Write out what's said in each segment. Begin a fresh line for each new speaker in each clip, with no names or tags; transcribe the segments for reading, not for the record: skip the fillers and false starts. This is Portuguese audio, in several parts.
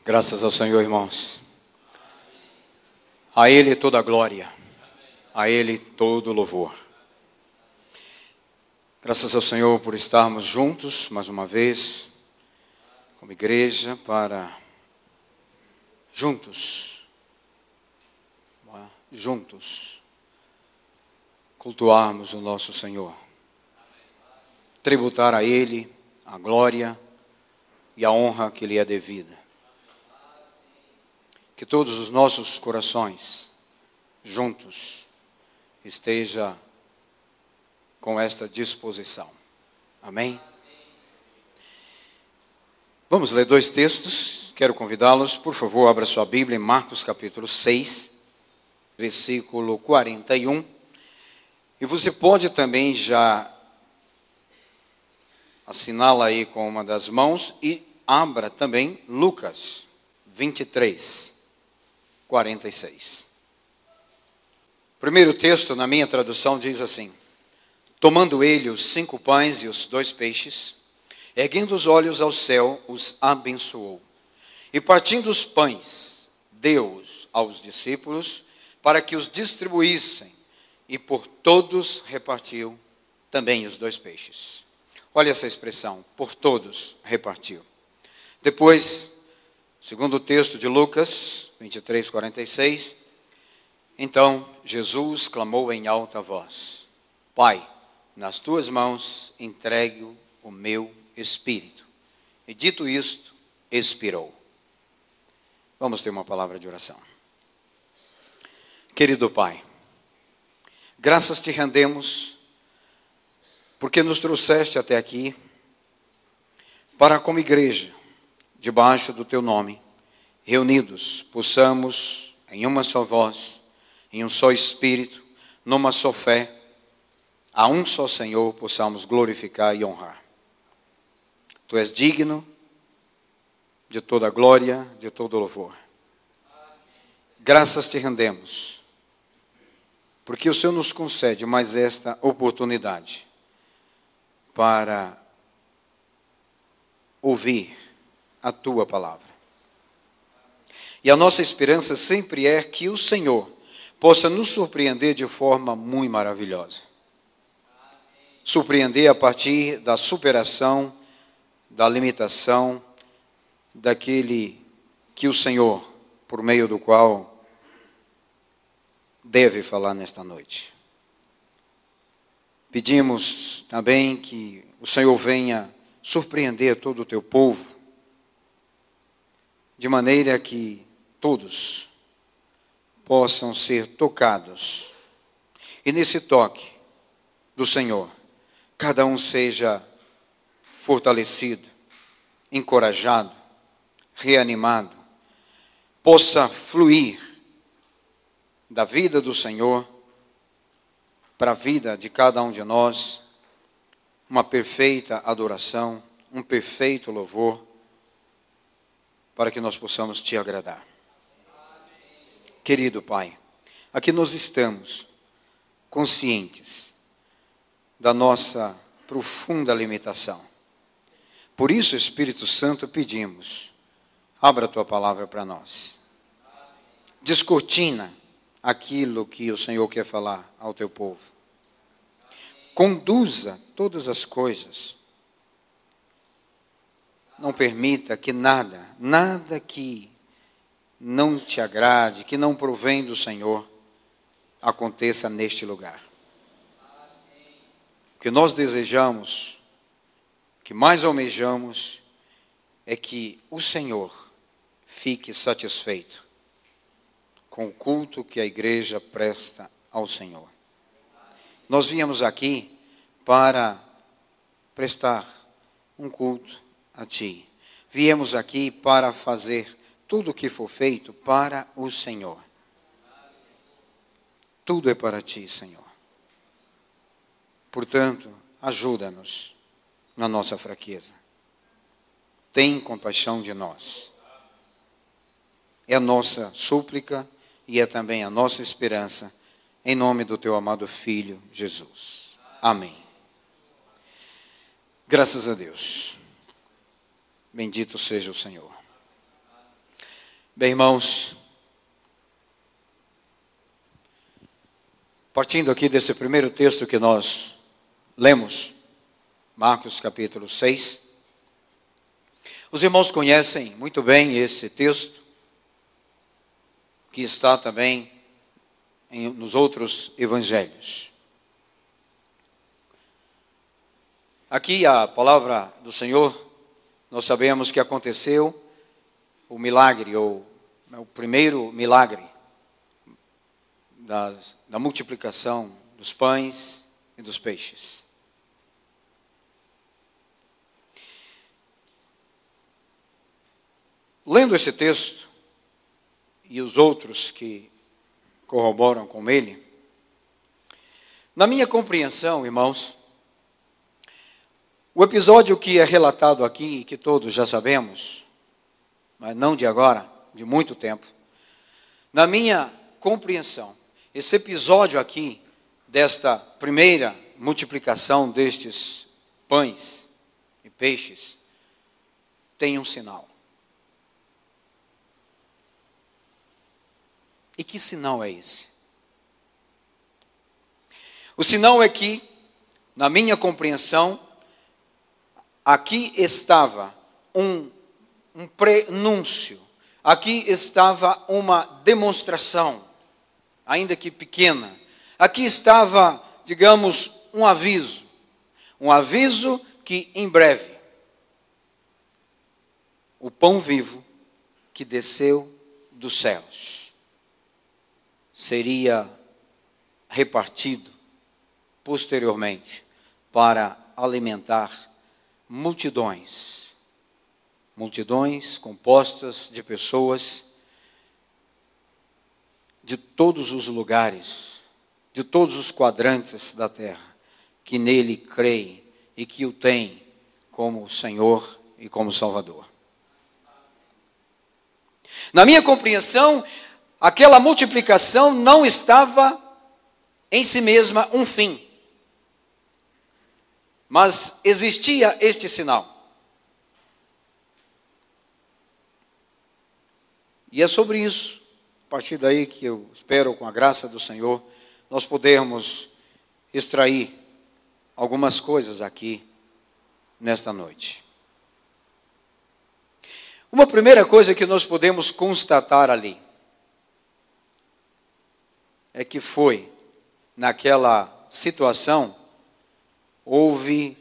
Graças ao Senhor, irmãos. A Ele toda a glória, a Ele todo o louvor. Graças ao Senhor por estarmos juntos, mais uma vez, como igreja, para juntos, cultuarmos o nosso Senhor. Tributar a Ele a glória e a honra que lhe é devida. Que todos os nossos corações, juntos, esteja com esta disposição. Amém? Vamos ler dois textos. Quero convidá-los, por favor, abra sua Bíblia em Marcos capítulo 6, versículo 41. E você pode também já assinala aí com uma das mãos e abra também Lucas 23, 46. O primeiro texto, na minha tradução, diz assim: tomando ele os 5 pães e os 2 peixes, erguendo os olhos ao céu, os abençoou. E partindo os pães, deu-os aos discípulos, para que os distribuíssem, e por todos repartiu também os 2 peixes. Olha essa expressão, por todos repartiu. Depois, segundo o texto de Lucas 23, 46, então Jesus clamou em alta voz: Pai, nas tuas mãos entrego o meu espírito. E dito isto, expirou. Vamos ter uma palavra de oração. Querido Pai, graças te rendemos, porque nos trouxeste até aqui, para como igreja, debaixo do teu nome, reunidos, possamos, em uma só voz, em um só espírito, numa só fé, a um só Senhor, possamos glorificar e honrar. Tu és digno de toda a glória, de todo o louvor. Graças te rendemos, porque o Senhor nos concede mais esta oportunidade para ouvir a tua palavra. E a nossa esperança sempre é que o Senhor possa nos surpreender de forma muito maravilhosa. Surpreender a partir da superação, da limitação, daquele que o Senhor, por meio do qual deve falar nesta noite. Pedimos também que o Senhor venha surpreender todo o teu povo, de maneira que todos possam ser tocados. E nesse toque do Senhor, cada um seja fortalecido, encorajado, reanimado, possa fluir da vida do Senhor para a vida de cada um de nós, uma perfeita adoração, um perfeito louvor, para que nós possamos te agradar. Querido Pai, aqui nós estamos conscientes da nossa profunda limitação. Por isso, Espírito Santo, pedimos, abra a tua palavra para nós. Descortina aquilo que o Senhor quer falar ao teu povo. Conduza todas as coisas. Não permita que nada que não te agrade, que não provém do Senhor, aconteça neste lugar. O que nós desejamos, o que mais almejamos, é que o Senhor fique satisfeito com o culto que a igreja presta ao Senhor. Nós viemos aqui para prestar um culto a Ti. Viemos aqui para fazer tudo o que for feito para o Senhor. Tudo é para Ti, Senhor. Portanto, ajuda-nos na nossa fraqueza. Tem compaixão de nós. É a nossa súplica e é também a nossa esperança, em nome do Teu amado Filho, Jesus. Amém. Graças a Deus. Bendito seja o Senhor. Bem, irmãos, partindo aqui desse primeiro texto que nós lemos, Marcos capítulo 6, os irmãos conhecem muito bem esse texto, que está também nos outros evangelhos. Aqui a palavra do Senhor, nós sabemos que aconteceu o milagre, ou o primeiro milagre da multiplicação dos pães e dos peixes. Lendo esse texto, e os outros que corroboram com ele, na minha compreensão, irmãos, o episódio que é relatado aqui, que todos já sabemos, mas não de agora, de muito tempo, na minha compreensão, esse episódio aqui, desta primeira multiplicação destes pães e peixes, tem um sinal. E que sinal é esse? O sinal é que, na minha compreensão, aqui estava um prenúncio, aqui estava uma demonstração, ainda que pequena. Aqui estava, digamos, um aviso que em breve o pão vivo que desceu dos céus seria repartido posteriormente para alimentar multidões compostas de pessoas de todos os lugares, de todos os quadrantes da terra, que nele creem e que o têm como Senhor e como Salvador. Na minha compreensão, aquela multiplicação não estava em si mesma um fim, mas existia este sinal. E é sobre isso, a partir daí que eu espero, com a graça do Senhor, nós podermos extrair algumas coisas aqui nesta noite. Uma primeira coisa que nós podemos constatar ali é que foi, naquela situação, houve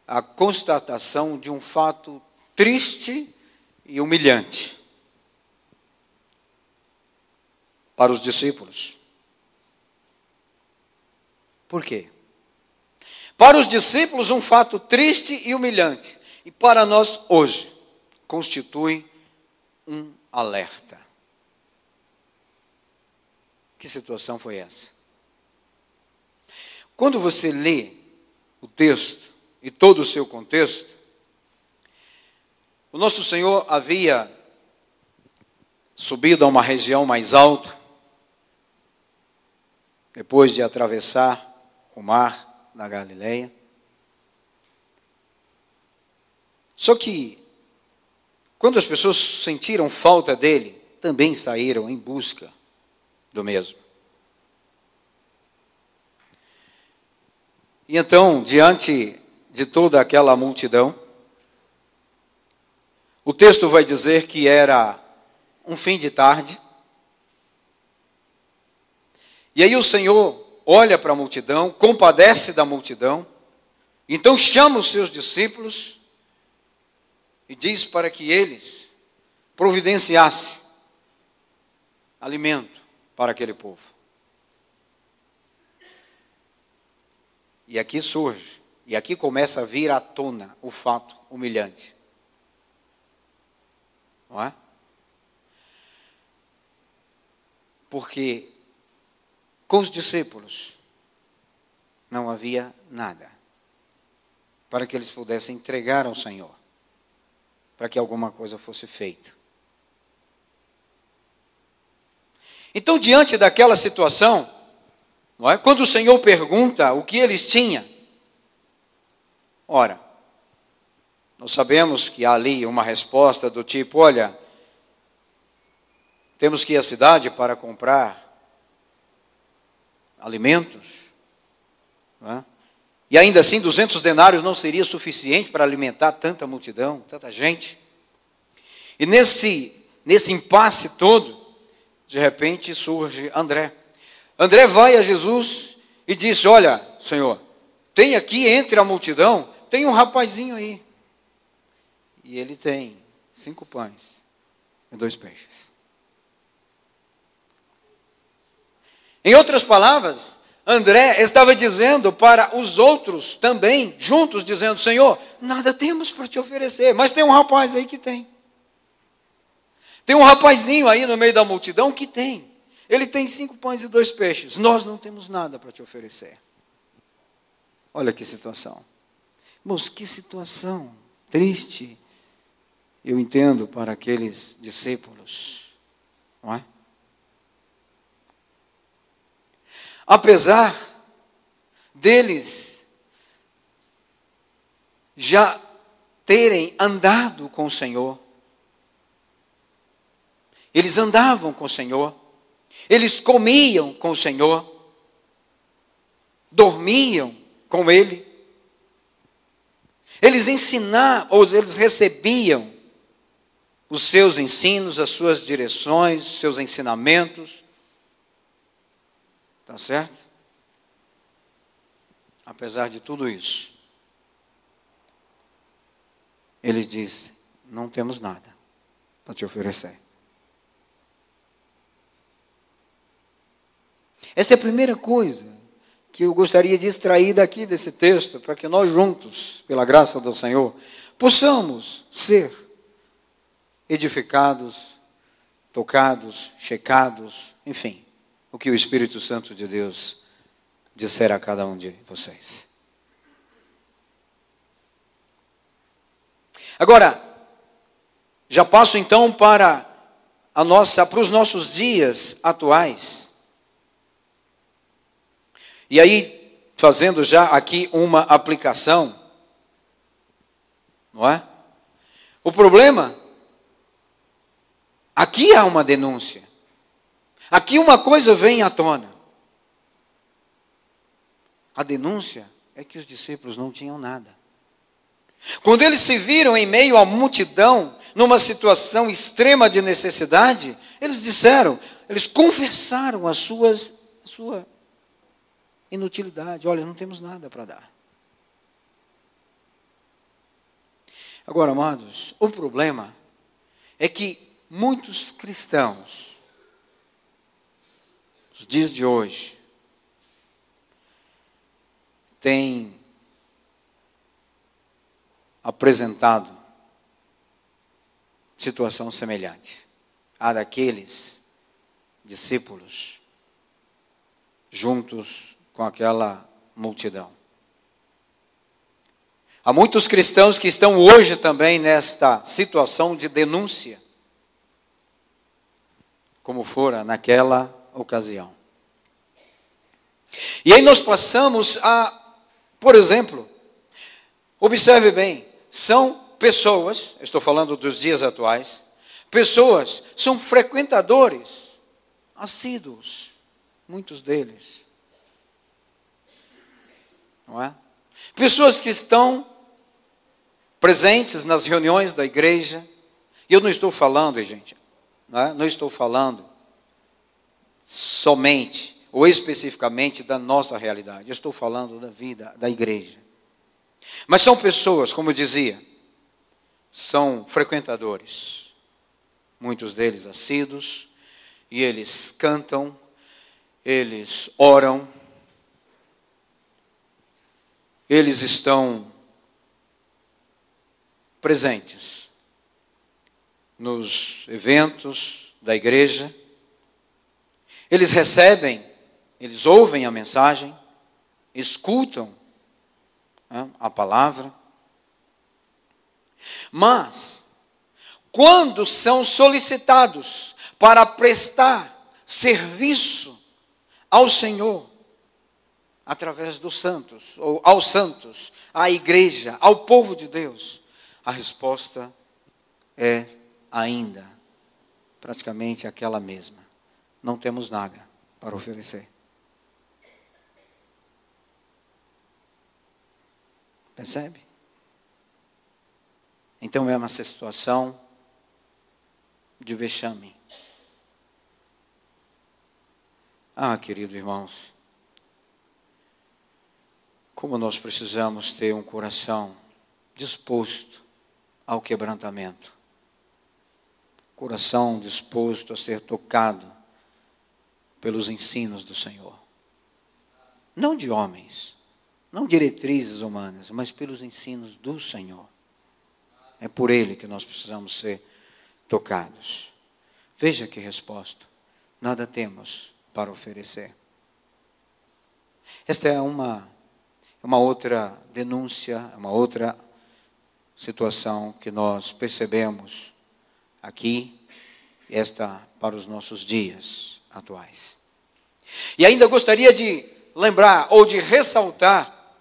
a constatação de um fato triste e humilhante para os discípulos. Por quê? Para os discípulos, um fato triste e humilhante. E para nós, hoje, constitui um alerta. Que situação foi essa? Quando você lê o texto e todo o seu contexto, o nosso Senhor havia subido a uma região mais alta, depois de atravessar o mar da Galileia. Só que, quando as pessoas sentiram falta dele, também saíram em busca do mesmo. E então, diante de toda aquela multidão, o texto vai dizer que era um fim de tarde. E aí o Senhor olha para a multidão, compadece da multidão, então chama os seus discípulos e diz para que eles providenciassem alimento para aquele povo. E aqui surge, e aqui começa a vir à tona o fato humilhante. Não é? Porque com os discípulos não havia nada para que eles pudessem entregar ao Senhor, para que alguma coisa fosse feita. Então, diante daquela situação, não é? Quando o Senhor pergunta o que eles tinham, ora, nós sabemos que há ali uma resposta do tipo: olha, temos que ir à cidade para comprar alimentos, não é? E ainda assim 200 denários não seria suficiente para alimentar tanta multidão, tanta gente. E nesse impasse todo, de repente surge André. André vai a Jesus e disse: olha, Senhor, tem aqui entre a multidão, tem um rapazinho aí. E ele tem 5 pães e 2 peixes. Em outras palavras, André estava dizendo para os outros também, juntos, dizendo: Senhor, nada temos para te oferecer, mas tem um rapaz aí que tem. Tem um rapazinho aí no meio da multidão que tem. Ele tem 5 pães e 2 peixes. Nós não temos nada para te oferecer. Olha que situação. Irmãos, que situação triste. Eu entendo para aqueles discípulos, não é? Apesar deles já terem andado com o Senhor, eles andavam com o Senhor, eles comiam com o Senhor, dormiam com Ele, eles ensinavam, ou eles recebiam os seus ensinos, as suas direções, os seus ensinamentos. Está certo? Apesar de tudo isso, ele diz: não temos nada para te oferecer. Essa é a primeira coisa que eu gostaria de extrair daqui desse texto, para que nós juntos, pela graça do Senhor, possamos ser edificados, tocados, checados, enfim, o que o Espírito Santo de Deus disser a cada um de vocês. Agora, já passo então para os nossos dias atuais. E aí, fazendo já aqui uma aplicação, não é? O problema, aqui há uma denúncia. Aqui uma coisa vem à tona. A denúncia é que os discípulos não tinham nada. Quando eles se viram em meio à multidão, numa situação extrema de necessidade, eles disseram, eles confessaram a sua inutilidade. Olha, não temos nada para dar. Agora, amados, o problema é que muitos cristãos, nos dias de hoje, têm apresentado situação semelhante à daqueles discípulos juntos com aquela multidão. Há muitos cristãos que estão hoje também nesta situação de denúncia, como fora naquela ocasião. E aí nós passamos a, por exemplo, observe bem, são pessoas, estou falando dos dias atuais, pessoas, são frequentadores assíduos, muitos deles, não é? Pessoas que estão presentes nas reuniões da igreja, e eu não estou falando, gente, não estou falando somente ou especificamente da nossa realidade. Eu estou falando da vida da igreja. Mas são pessoas, como eu dizia, são frequentadores. Muitos deles assíduos, e eles cantam, eles oram, eles estão presentes nos eventos da igreja, eles recebem, eles ouvem a mensagem, escutam a palavra, mas quando são solicitados para prestar serviço ao Senhor, através dos santos, ou aos santos, à igreja, ao povo de Deus, a resposta é ainda praticamente aquela mesma. Não temos nada para oferecer. Percebe? Então é uma situação de vexame. Queridos irmãos, como nós precisamos ter um coração disposto ao quebrantamento. Coração disposto a ser tocado pelos ensinos do Senhor. Não de homens, não diretrizes humanas, mas pelos ensinos do Senhor. É por Ele que nós precisamos ser tocados. Veja que resposta. Nada temos para oferecer. Esta é uma outra denúncia, uma outra situação que nós percebemos aqui, esta para os nossos dias atuais. E ainda gostaria de lembrar ou de ressaltar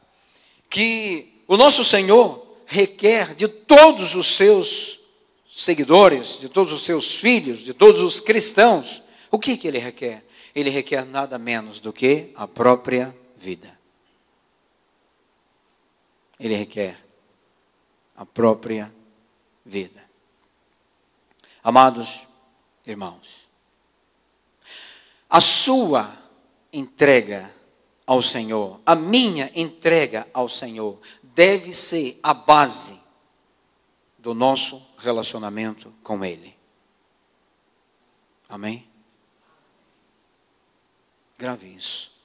que o nosso Senhor requer de todos os seus seguidores, de todos os seus filhos, de todos os cristãos, o que Ele requer? Ele requer nada menos do que a própria vida. Ele requer a própria vida. Amados irmãos, a sua entrega ao Senhor, a minha entrega ao Senhor, deve ser a base do nosso relacionamento com Ele. Amém? Grave isso.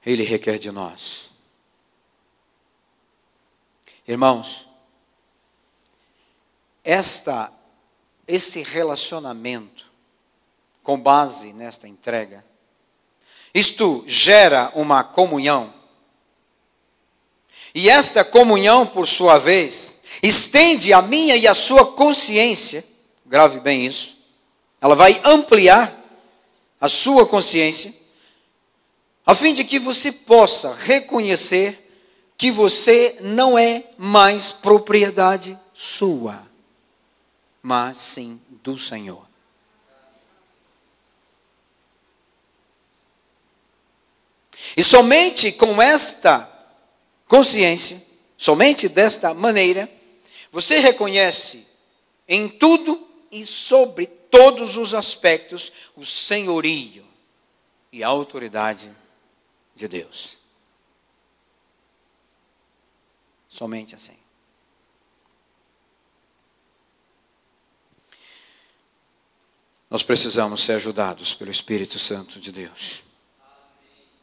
Ele requer de nós. Irmãos, esse relacionamento com base nesta entrega, isto gera uma comunhão. E esta comunhão, por sua vez, estende a minha e a sua consciência, grave bem isso, ela vai ampliar a sua consciência, a fim de que você possa reconhecer que você não é mais propriedade sua, mas sim do Senhor. E somente com esta consciência, somente desta maneira, você reconhece em tudo e sobre todos os aspectos o senhorio e a autoridade de Deus. Somente assim. Nós precisamos ser ajudados pelo Espírito Santo de Deus.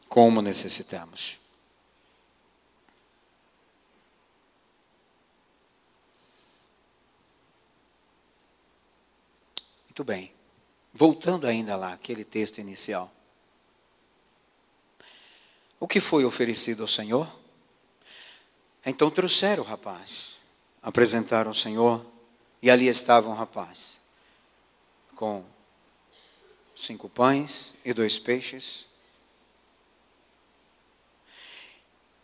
Como necessitamos. Muito bem. Voltando ainda lá, aquele texto inicial. O que foi oferecido ao Senhor? Então trouxeram o rapaz, apresentaram ao Senhor, e ali estava um rapaz, com 5 pães e 2 peixes.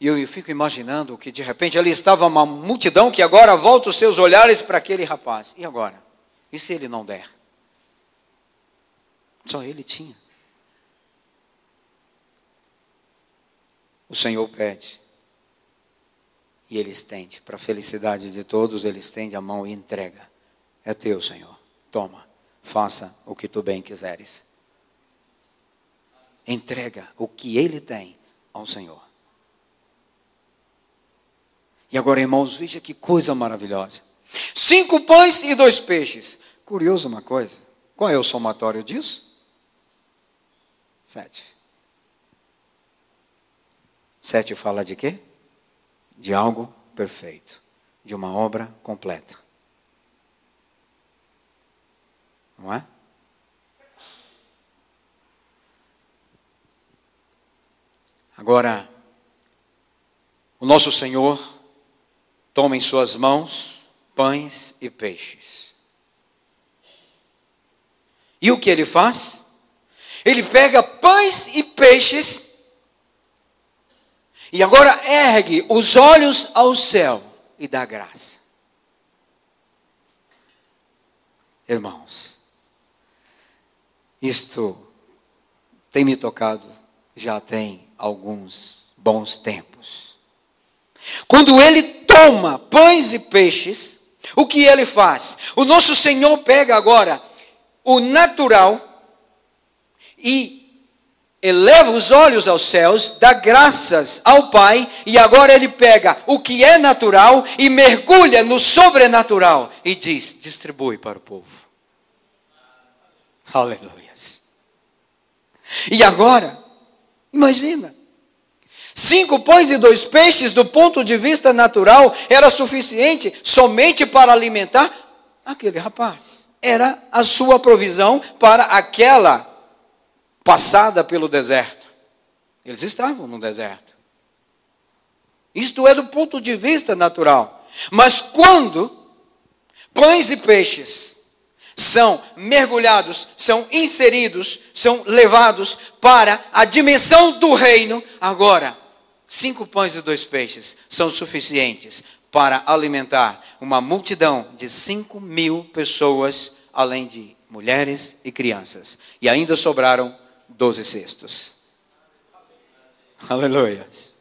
E eu fico imaginando que de repente ali estava uma multidão que agora volta os seus olhares para aquele rapaz. E agora? E se ele não der? Só ele tinha. O Senhor pede. E Ele estende. Para a felicidade de todos, Ele estende a mão e entrega. É teu, Senhor. Toma. Faça o que tu bem quiseres. Entrega o que Ele tem ao Senhor. E agora, irmãos, veja que coisa maravilhosa. 5 pães e 2 peixes. Curioso uma coisa. Qual é o somatório disso? 7. 7 fala de quê? De algo perfeito. De uma obra completa. Não é? Agora, o nosso Senhor toma em suas mãos pães e peixes. E o que Ele faz? Ele pega pães e peixes E agora ergue os olhos ao céu e dá graça. Irmãos, isto tem me tocado já tem alguns bons tempos. Quando ele toma pães e peixes, o que ele faz? O nosso Senhor pega agora o natural e eleva os olhos aos céus, dá graças ao Pai, e agora ele pega o que é natural e mergulha no sobrenatural e diz: distribui para o povo. Aleluias. E agora, imagina, 5 pães e 2 peixes do ponto de vista natural era suficiente somente para alimentar aquele rapaz. Era a sua provisão para aquela passada pelo deserto. Eles estavam no deserto. Isto é do ponto de vista natural. Mas quando pães e peixes são mergulhados, são inseridos, são levados para a dimensão do reino, agora 5 pães e 2 peixes são suficientes para alimentar uma multidão de 5.000 pessoas, além de mulheres e crianças. E ainda sobraram 12 cestos. Aleluias.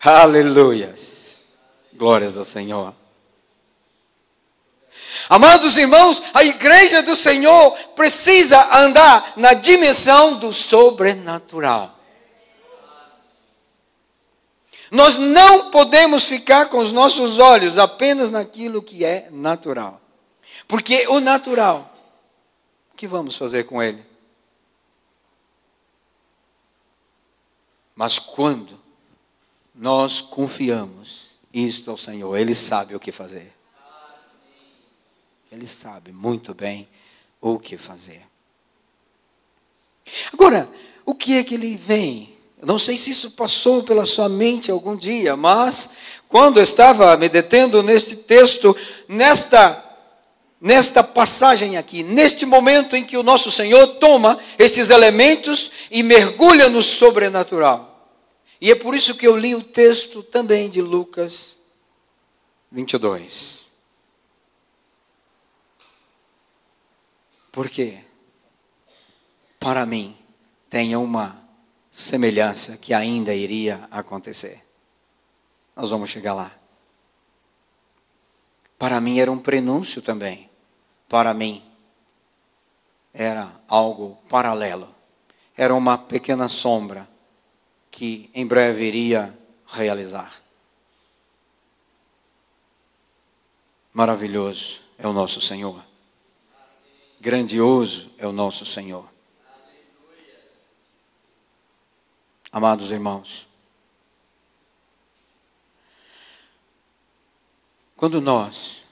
Aleluias. Glórias ao Senhor. Amados irmãos, a igreja do Senhor precisa andar na dimensão do sobrenatural. Nós não podemos ficar com os nossos olhos apenas naquilo que é natural. Porque o natural, o que vamos fazer com ele? Mas quando nós confiamos isto ao Senhor, Ele sabe o que fazer. Ele sabe muito bem o que fazer. Agora, o que é que Ele vem? Eu não sei se isso passou pela sua mente algum dia, mas quando eu estava me detendo neste texto, nesta passagem aqui, neste momento em que o nosso Senhor toma estes elementos e mergulha no sobrenatural. E é por isso que eu li o texto também de Lucas 22. Porque, para mim, tem uma semelhança que ainda iria acontecer. Nós vamos chegar lá. Para mim era um prenúncio também. Para mim era algo paralelo. Era uma pequena sombra que em breve iria realizar. Maravilhoso é o nosso Senhor. Grandioso é o nosso Senhor. Amados irmãos, quando nós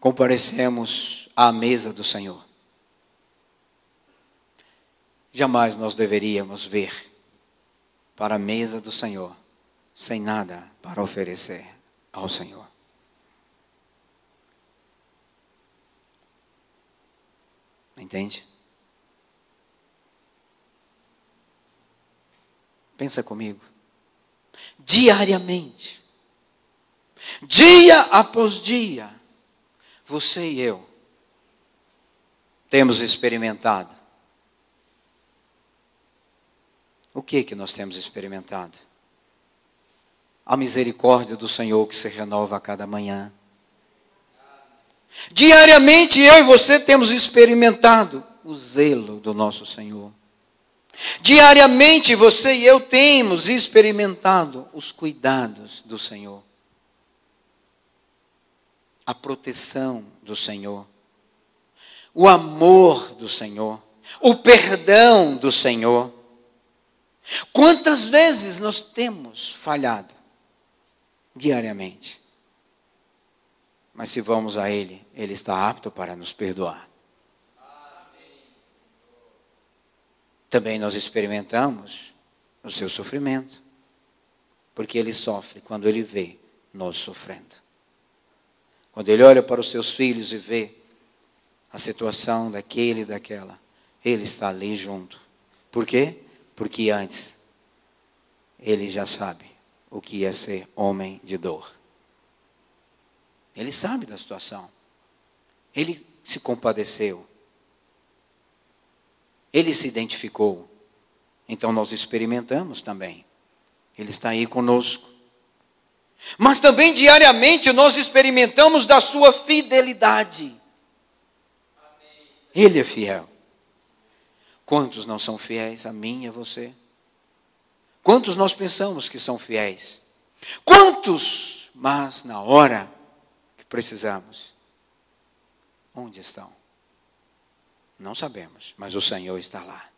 comparecemos à mesa do Senhor, jamais nós deveríamos vir para a mesa do Senhor sem nada para oferecer ao Senhor. Entende? Pensa comigo. Diariamente, dia após dia, você e eu temos experimentado. O que nós temos experimentado? A misericórdia do Senhor que se renova a cada manhã. Diariamente eu e você temos experimentado o zelo do nosso Senhor. Diariamente você e eu temos experimentado os cuidados do Senhor. A proteção do Senhor. O amor do Senhor. O perdão do Senhor. Quantas vezes nós temos falhado? Diariamente. Mas se vamos a Ele, Ele está apto para nos perdoar. Também nós experimentamos o seu sofrimento. Porque Ele sofre quando Ele vê nós sofrendo. Quando Ele olha para os seus filhos e vê a situação daquele e daquela, Ele está ali junto. Por quê? Porque antes, ele já sabe o que é ser homem de dor. Ele sabe da situação. Ele se compadeceu. Ele se identificou. Então nós experimentamos também. Ele está aí conosco. Mas também diariamente nós experimentamos da sua fidelidade. Ele é fiel. Quantos não são fiéis a mim e a você? Quantos nós pensamos que são fiéis? Quantos, mas na hora que precisamos, onde estão? Não sabemos, mas o Senhor está lá.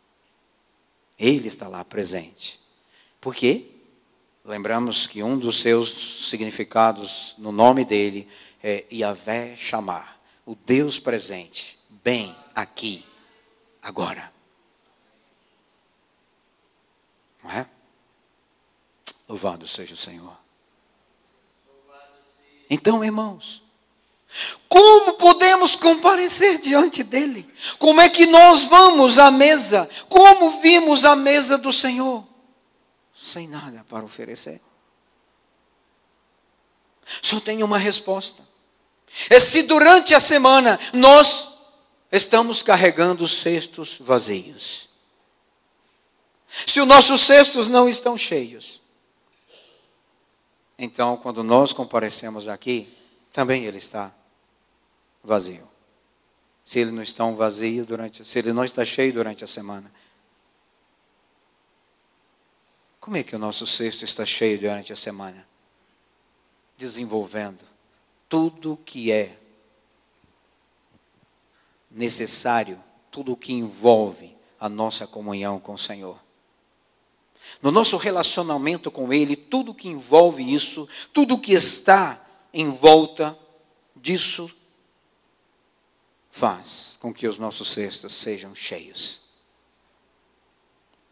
Ele está lá presente. Por quê? Lembramos que um dos seus significados no nome dele é Yahvé chamar, o Deus presente, bem aqui, agora. Não é? Louvado seja o Senhor. Então, irmãos, como podemos comparecer diante dele? Como é que nós vamos à mesa? Como vimos a mesa do Senhor? Sem nada para oferecer. Só tem uma resposta. É se durante a semana nós estamos carregando cestos vazios. Se os nossos cestos não estão cheios, então quando nós comparecemos aqui, também ele está vazio. Se ele não está vazio se ele não está cheio durante a semana, como é que o nosso cesto está cheio durante a semana? Desenvolvendo tudo o que é necessário, tudo o que envolve a nossa comunhão com o Senhor. No nosso relacionamento com Ele, tudo que envolve isso, tudo que está em volta disso, faz com que os nossos cestos sejam cheios.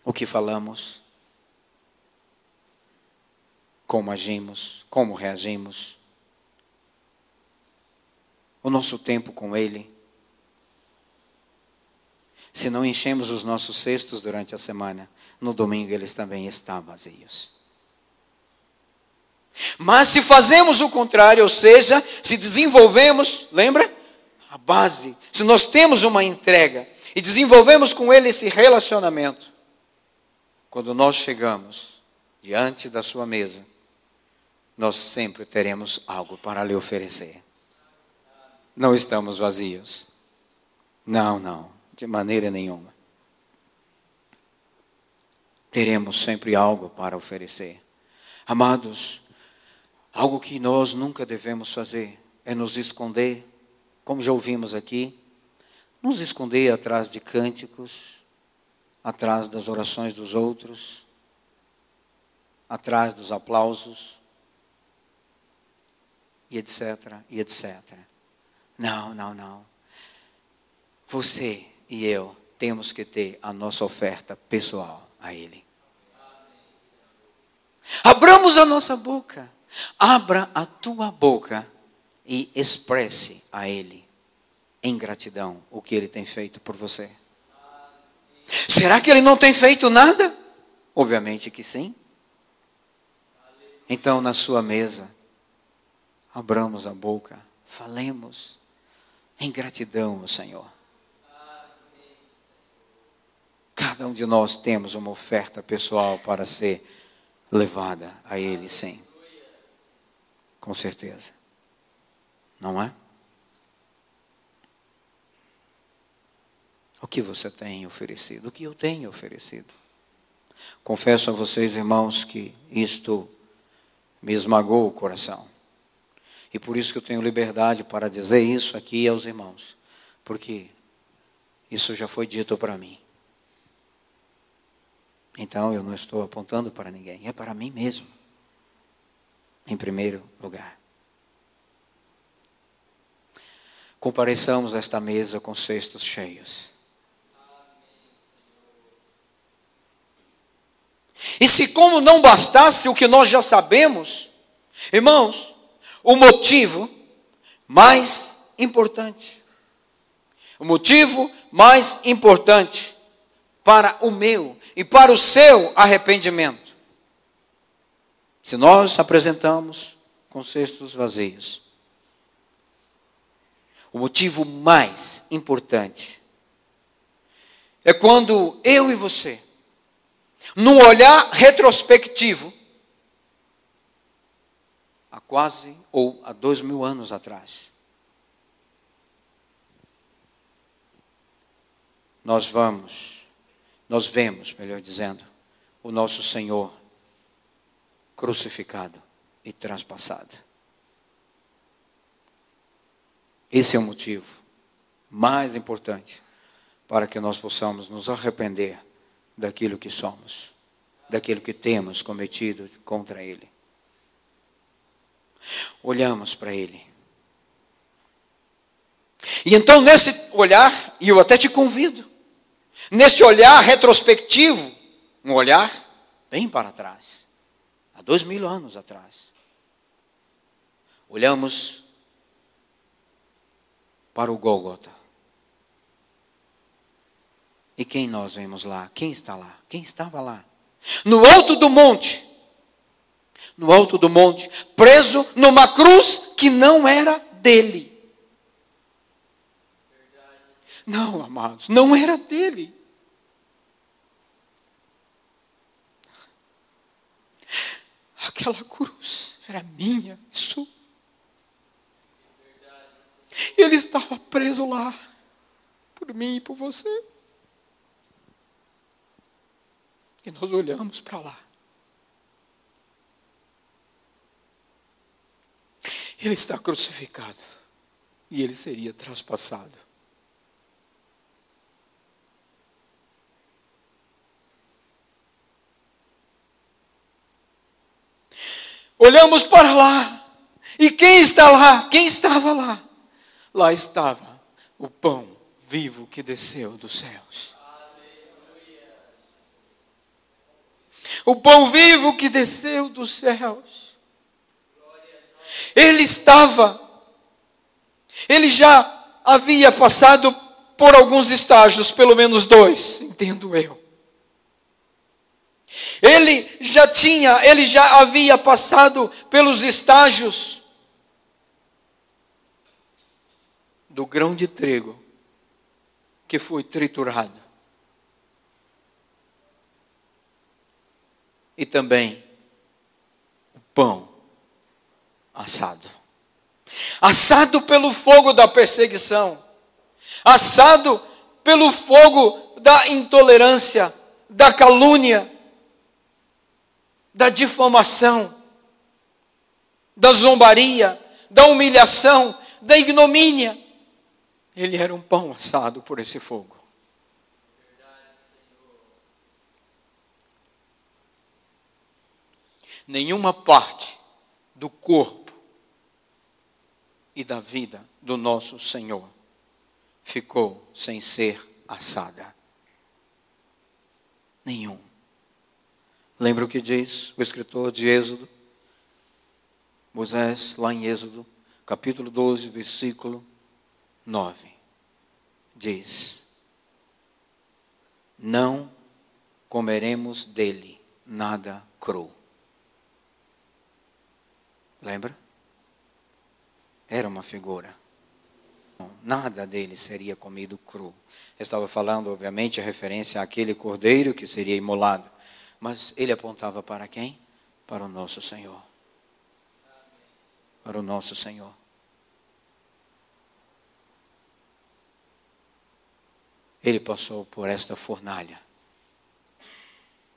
O que falamos, como agimos, como reagimos, o nosso tempo com Ele. Se não enchemos os nossos cestos durante a semana, no domingo eles também estão vazios. Mas se fazemos o contrário, ou seja, se desenvolvemos, lembra? A base, se nós temos uma entrega e desenvolvemos com Ele esse relacionamento, quando nós chegamos diante da sua mesa, nós sempre teremos algo para lhe oferecer. Não estamos vazios. Não, de maneira nenhuma. Teremos sempre algo para oferecer. Amados, algo que nós nunca devemos fazer é nos esconder, como já ouvimos aqui, nos esconder atrás de cânticos, atrás das orações dos outros, atrás dos aplausos, e etc, e etc. Não. Você e eu temos que ter a nossa oferta pessoal a Ele. Abramos a nossa boca. Abra a tua boca e expresse a Ele, em gratidão, o que Ele tem feito por você. Será que Ele não tem feito nada? Obviamente que sim. Então, na sua mesa, abramos a boca, falemos em gratidão ao Senhor. Cada um de nós temos uma oferta pessoal para ser levada a Ele, sim. Com certeza. Não é? O que você tem oferecido? O que eu tenho oferecido? Confesso a vocês, irmãos, que isto me esmagou o coração. E por isso que eu tenho liberdade para dizer isso aqui aos irmãos. Porque isso já foi dito para mim. Então eu não estou apontando para ninguém. É para mim mesmo. Em primeiro lugar. Compareçamos a esta mesa com cestos cheios. E se como não bastasse o que nós já sabemos, irmãos, o motivo mais importante para o meu e para o seu arrependimento. Se nós apresentamos com cestos vazios, o motivo mais importante é quando eu e você, num olhar retrospectivo, há quase ou há 2000 anos atrás, nós vemos, melhor dizendo, o nosso Senhor crucificado e transpassado. Esse é o motivo mais importante para que nós possamos nos arrepender daquilo que somos, daquilo que temos cometido contra Ele. Olhamos para Ele. E então nesse olhar, e eu até te convido, neste olhar retrospectivo, um olhar bem para trás, há 2000 anos atrás, olhamos para o Gólgota. E quem nós vemos lá? Quem está lá? Quem estava lá? No alto do monte, preso numa cruz que não era dele. Não, amados, não era dele. Aquela cruz era minha e sua. Ele estava preso lá, por mim e por você. E nós olhamos para lá. Ele está crucificado. E ele seria traspassado. Olhamos para lá. E quem está lá? Quem estava lá? Lá estava o pão vivo que desceu dos céus. O pão vivo que desceu dos céus. Ele já havia passado por alguns estágios, pelo menos 2, entendo eu. Ele já havia passado pelos estágios do grão de trigo que foi triturado. E também o pão assado. Assado pelo fogo da perseguição. Assado pelo fogo da intolerância, da calúnia, da difamação, da zombaria, da humilhação, da ignomínia. Ele era um pão assado por esse fogo. Nenhuma parte do corpo e da vida do nosso Senhor ficou sem ser assada. Nenhum. Lembra o que diz o escritor de Êxodo? Moisés, lá em Êxodo, capítulo 12, versículo 9. Diz: não comeremos dele nada cru. Lembra? Era uma figura. Nada dele seria comido cru. Estava falando, obviamente, a referência àquele cordeiro que seria imolado. Mas ele apontava para quem? Para o nosso Senhor. Para o nosso Senhor. Ele passou por esta fornalha.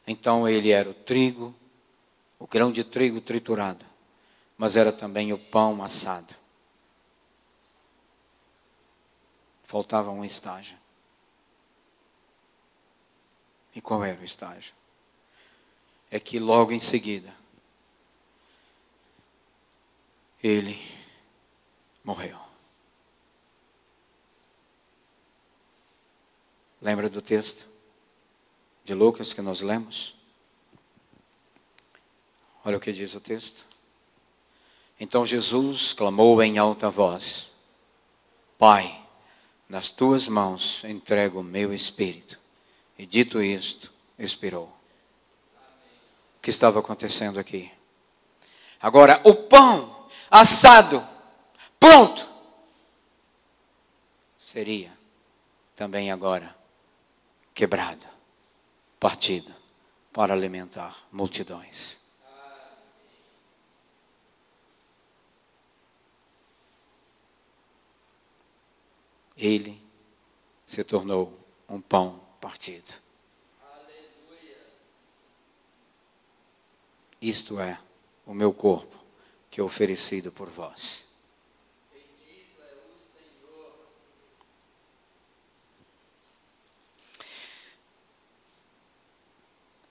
Então ele era o trigo, o grão de trigo triturado, mas era também o pão assado. Faltava um estágio. E qual era o estágio? É que logo em seguida, ele morreu. Lembra do texto de Lucas que nós lemos? Olha o que diz o texto. Então Jesus clamou em alta voz: Pai, nas tuas mãos entrego o meu espírito. E dito isto, expirou. O que estava acontecendo aqui? Agora, o pão assado, pronto, seria também agora quebrado, partido, para alimentar multidões. Ele se tornou um pão partido. Isto é o meu corpo, que é oferecido por vós.
Bendito é o Senhor.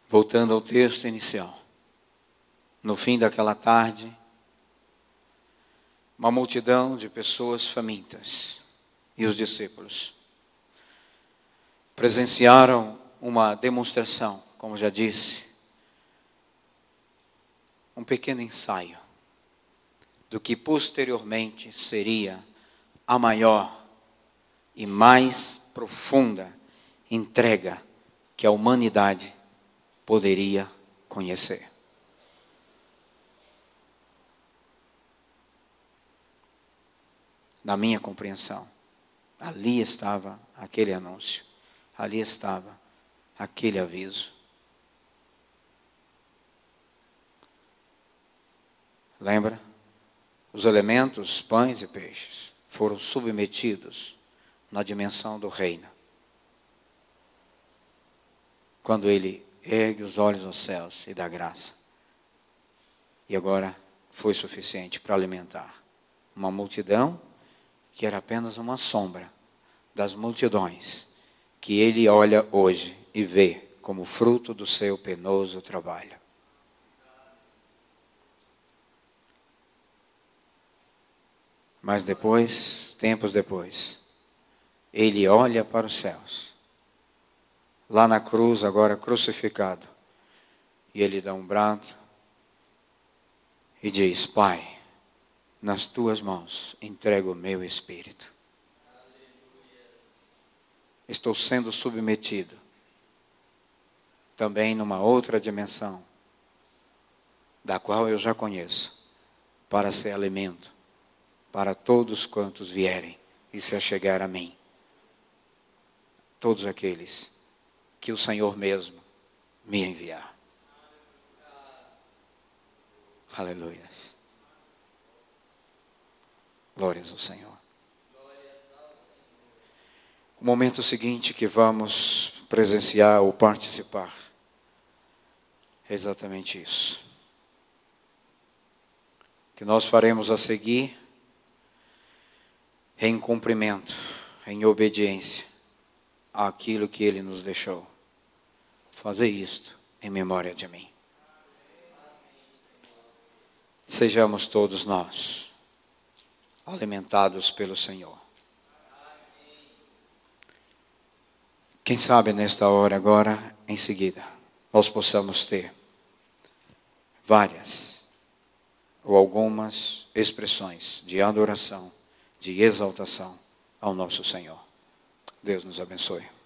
Voltando ao texto inicial. No fim daquela tarde, uma multidão de pessoas famintas e os discípulos presenciaram uma demonstração, como já disse, um pequeno ensaio do que posteriormente seria a maior e mais profunda entrega que a humanidade poderia conhecer. Na minha compreensão, ali estava aquele anúncio, ali estava aquele aviso. Lembra? Os elementos, pães e peixes, foram submetidos na dimensão do reino. Quando ele ergue os olhos aos céus e dá graça. E agora foi suficiente para alimentar uma multidão que era apenas uma sombra das multidões que ele olha hoje e vê como fruto do seu penoso trabalho. Mas depois, tempos depois, ele olha para os céus, lá na cruz, agora crucificado, e ele dá um brado e diz: Pai, nas tuas mãos entrego o meu espírito. Estou sendo submetido também numa outra dimensão, da qual eu já conheço, para ser alimento para todos quantos vierem e se achegar a mim. Todos aqueles que o Senhor mesmo me enviar. Aleluias. Glórias ao Senhor. O momento seguinte que vamos presenciar ou participar é exatamente isso. Que nós faremos a seguir em cumprimento, em obediência àquilo que Ele nos deixou. Fazer isto em memória de mim. Sejamos todos nós alimentados pelo Senhor. Quem sabe nesta hora agora, em seguida, nós possamos ter várias ou algumas expressões de adoração, de exaltação ao nosso Senhor. Deus nos abençoe.